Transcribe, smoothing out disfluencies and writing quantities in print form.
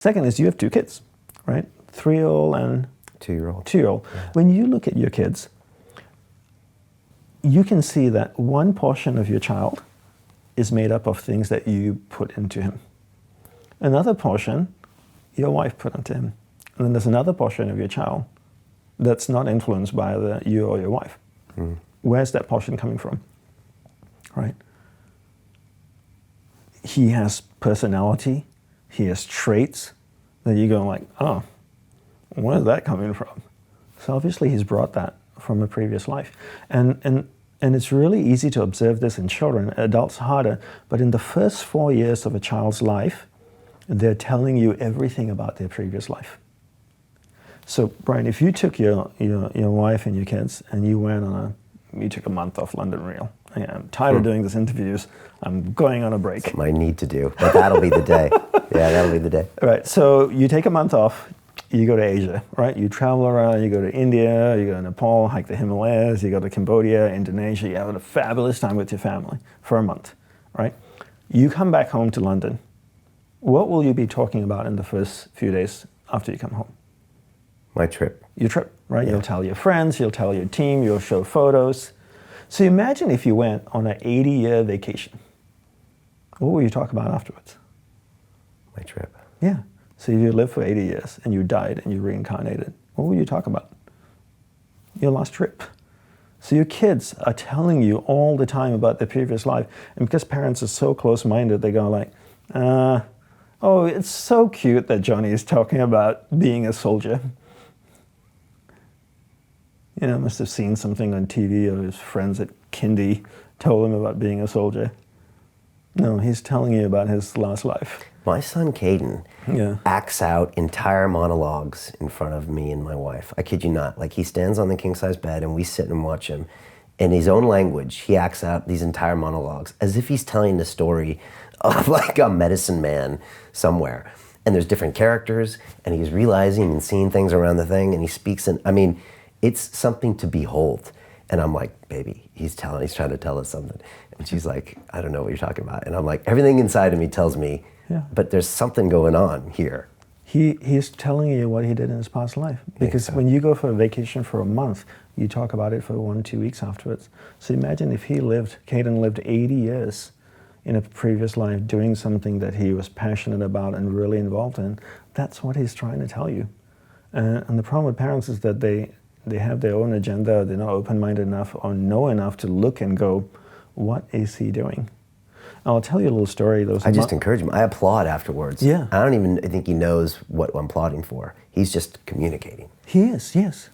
Second is you have 2 kids, right? 3-year-old and 2-year-old. 2-year-old. Yeah. When you look at your kids, you can see that one portion of your child is made up of things that you put into him. Another portion, your wife put into him. And then there's another portion of your child that's not influenced by either you or your wife. Mm. Where's that portion coming from? Right? He has personality, he has traits that you go like, oh, where's that coming from? So obviously he's brought that from a previous life. And it's really easy to observe this in children, adults harder, but in the first 4 years of a child's life, they're telling you everything about their previous life. So Brian, if you took your wife and your kids and you took a month off London Real, I'm tired of doing these interviews, I'm going on a break. Something I need to do, but that'll be the day. Yeah, that'll be the day. Right, so you take a month off, you go to Asia, right? You travel around, you go to India, you go to Nepal, hike the Himalayas, you go to Cambodia, Indonesia, you have a fabulous time with your family for a month, right? You come back home to London. What will you be talking about in the first few days after you come home? My trip. Your trip, right? Yeah. You'll tell your friends, you'll tell your team, you'll show photos. So imagine if you went on an 80-year vacation. What will you talk about afterwards? My trip. Yeah. So if you lived for 80 years and you died and you reincarnated, what will you talk about? Your last trip. So your kids are telling you all the time about their previous life. And because parents are so close-minded, they go like, oh, it's so cute that Johnny is talking about being a soldier. You know, must have seen something on TV of his friends at kindy told him about being a soldier. No, he's telling you about his last life. My son Kaden acts out entire monologues in front of me and my wife. I kid you not. Like, he stands on the king-size bed and we sit and watch him. In his own language, he acts out these entire monologues as if he's telling the story of like a medicine man somewhere. And there's different characters and he's realizing and seeing things around the thing and he speaks in, I mean, it's something to behold. And I'm like, baby, he's trying to tell us something. And she's like, I don't know what you're talking about. And I'm like, everything inside of me tells me, but there's something going on here. He's telling you what he did in his past life. Because when you go for a vacation for a month, you talk about it for 1-2 weeks afterwards. So imagine if Kaden lived 80 years in a previous life doing something that he was passionate about and really involved in. That's what he's trying to tell you. And the problem with parents is that they have their own agenda, they're not open-minded enough or know enough to look and go, what is he doing? I'll tell you a little story. I just encourage him. I applaud afterwards. Yeah. I don't even think he knows what I'm applauding for. He's just communicating. He is, yes.